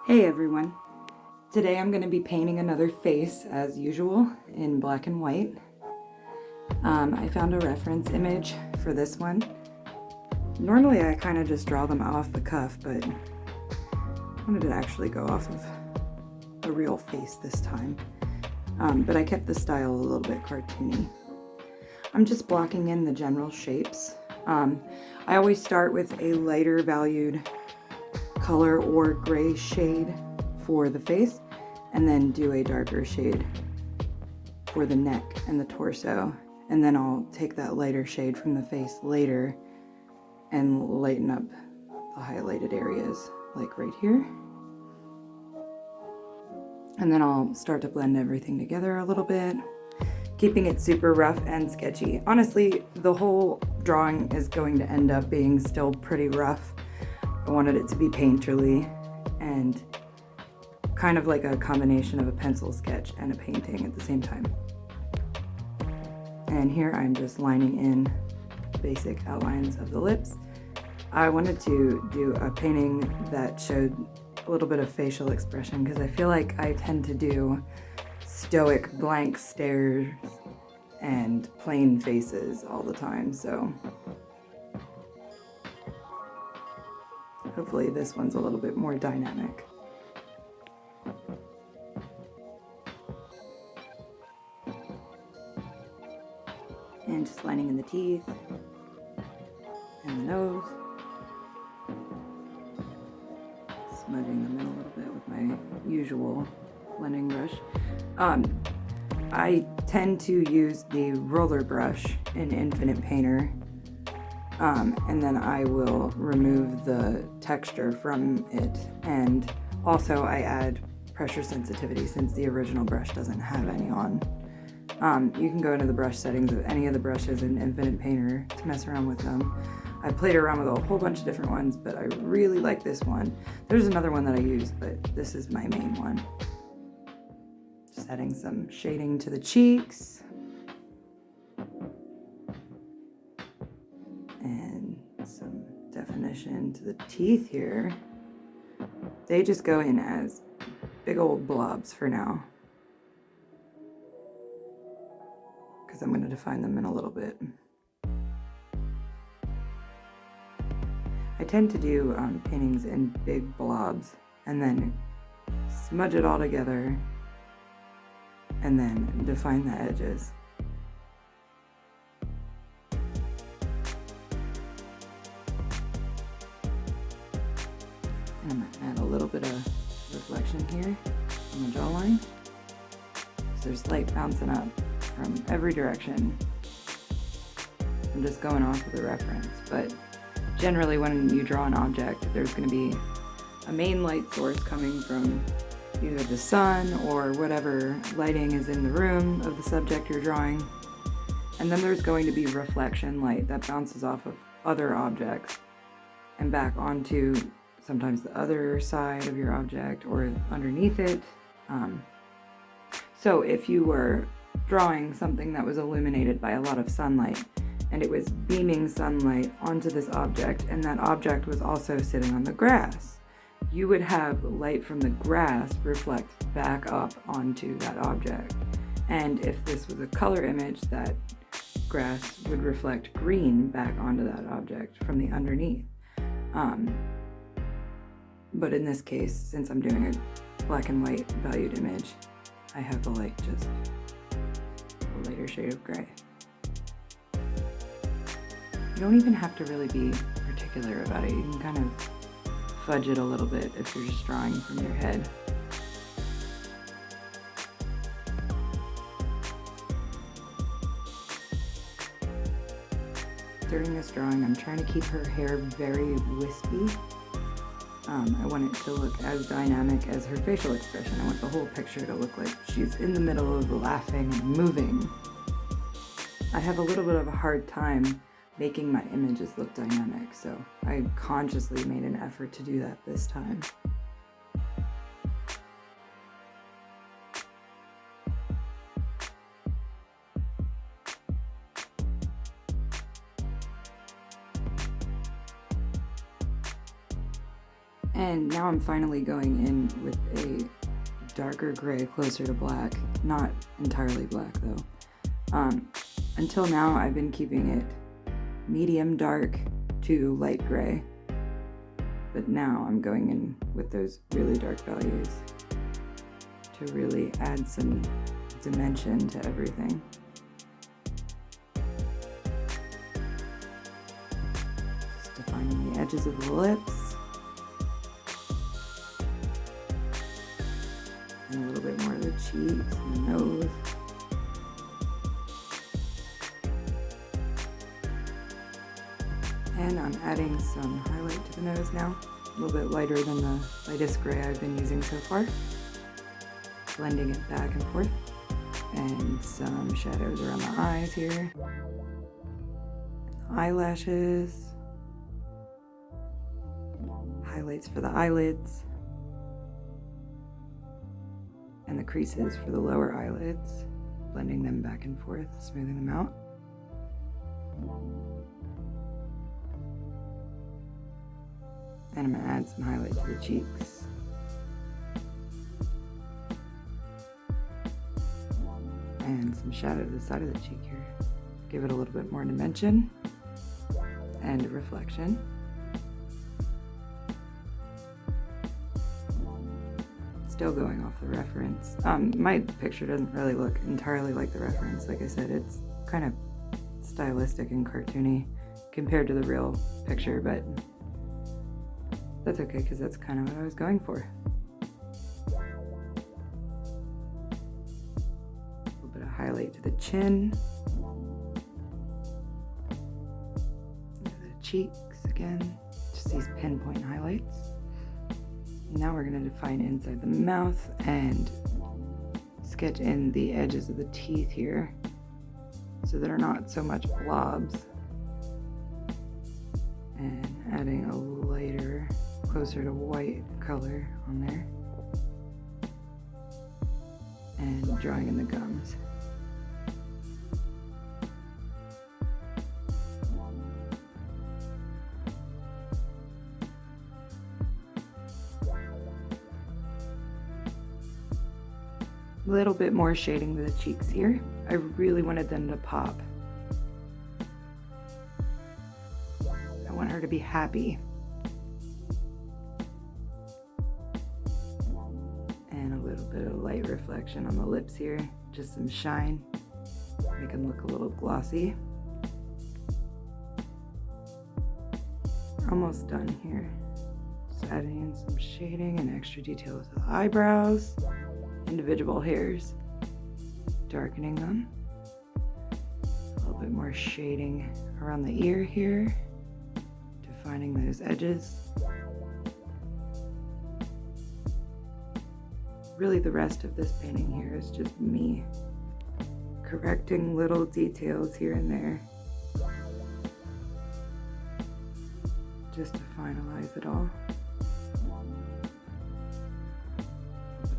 Hey everyone! Today I'm going to be painting another face as usual in black and white. I found a reference image for this one. Normally I kind of just draw them off the cuff, but I wanted to actually go off of a real face this time. But I kept the style a little bit cartoony. I'm just blocking in the general shapes. I always start with a lighter valued color or gray shade for the face, and then do a darker shade for the neck and the torso, and then I'll take that lighter shade from the face later and lighten up the highlighted areas, like right here. And then I'll start to blend everything together a little bit, keeping it super rough and sketchy. Honestly, the whole drawing is going to end up being still pretty rough. I wanted it to be painterly and kind of like a combination of a pencil sketch and a painting at the same time. And here I'm just lining in basic outlines of the lips. I wanted to do a painting that showed a little bit of facial expression because I feel like I tend to do stoic blank stares and plain faces all the time, so hopefully this one's a little bit more dynamic. And just lining in the teeth and the nose. Smudging them in a little bit with my usual blending brush. I tend to use the roller brush in Infinite Painter. And then I will remove the texture from it, and also I add pressure sensitivity since the original brush doesn't have any on. You can go into the brush settings of any of the brushes in Infinite Painter to mess around with them. I played around with a whole bunch of different ones, but I really like this one. There's another one that I use, but this is my main one. Just adding some shading to the cheeks. And some definition to the teeth here. They just go in as big old blobs for now, because I'm going to define them in a little bit. I tend to do paintings in big blobs and then smudge it all together and then define the edges. And I'm going to add a little bit of reflection here on the jawline. So there's light bouncing up from every direction. I'm just going off of the reference, but generally when you draw an object, there's going to be a main light source coming from either the sun or whatever lighting is in the room of the subject you're drawing. And then there's going to be reflection light that bounces off of other objects and back onto sometimes the other side of your object or underneath it. So if you were drawing something that was illuminated by a lot of sunlight and it was beaming sunlight onto this object, and that object was also sitting on the grass, you would have light from the grass reflect back up onto that object. And if this was a color image, that grass would reflect green back onto that object from the underneath. But in this case, since I'm doing a black and white valued image, I have the light just a lighter shade of gray. You don't even have to really be particular about it. You can kind of fudge it a little bit if you're just drawing from your head. During this drawing, I'm trying to keep her hair very wispy. I want it to look as dynamic as her facial expression. I want the whole picture to look like she's in the middle of laughing and moving. I have a little bit of a hard time making my images look dynamic, so I consciously made an effort to do that this time. And And now I'm finally going in with a darker gray closer to black. Not entirely black though. Until now I've been keeping it medium dark to light gray. But now I'm going in with those really dark values to really add some dimension to everything. Just defining the edges of the lips. And a little bit more of the cheeks and the nose. And I'm adding some highlight to the nose now. A little bit lighter than the lightest gray I've been using so far. Blending it back and forth. And some shadows around the eyes here. Eyelashes. Highlights for the eyelids. And the creases for the lower eyelids. Blending them back and forth, smoothing them out. And I'm going to add some highlight to the cheeks. And some shadow to the side of the cheek here. Give it a little bit more dimension and a reflection. Still going off the reference. My picture doesn't really look entirely like the reference. Like I said, it's kind of stylistic and cartoony compared to the real picture, but that's okay because that's kind of what I was going for. A little bit of highlight to the chin. The cheeks again, just these pinpoint highlights. Now we're going to define inside the mouth and sketch in the edges of the teeth here so that are not so much blobs. And adding a lighter, closer to white color on there. And drawing in the gums. A little bit more shading to the cheeks here. I really wanted them to pop. I want her to be happy. And a little bit of light reflection on the lips here. Just some shine. Make them look a little glossy. We're almost done here. Just adding in some shading and extra detail to the eyebrows. Individual hairs, darkening them. A little bit more shading around the ear here, defining those edges. Really the rest of this painting here is just me correcting little details here and there just to finalize it all.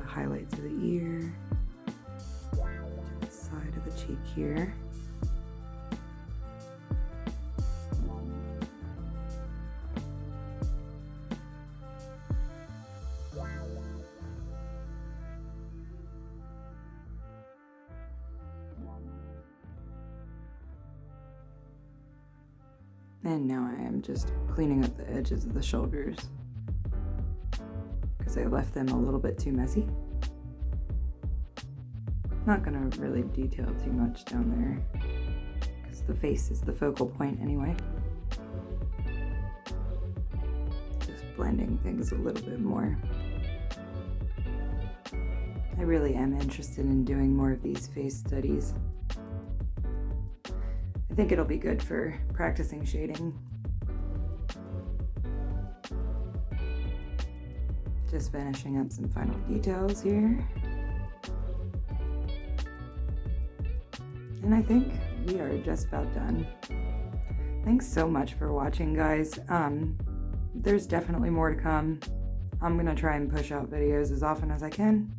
Highlight to the ear, to the side of the cheek here. And now I am just cleaning up the edges of the shoulders because I left them a little bit too messy. Not gonna really detail too much down there because the face is the focal point anyway. Just blending things a little bit more. I really am interested in doing more of these face studies. I think it'll be good for practicing shading. Just finishing up some final details here. And I think we are just about done. Thanks so much for watching, guys. There's definitely more to come. I'm gonna try and push out videos as often as I can.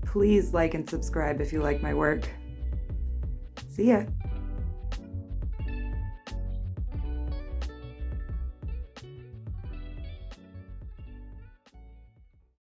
Please like and subscribe if you like my work. See ya.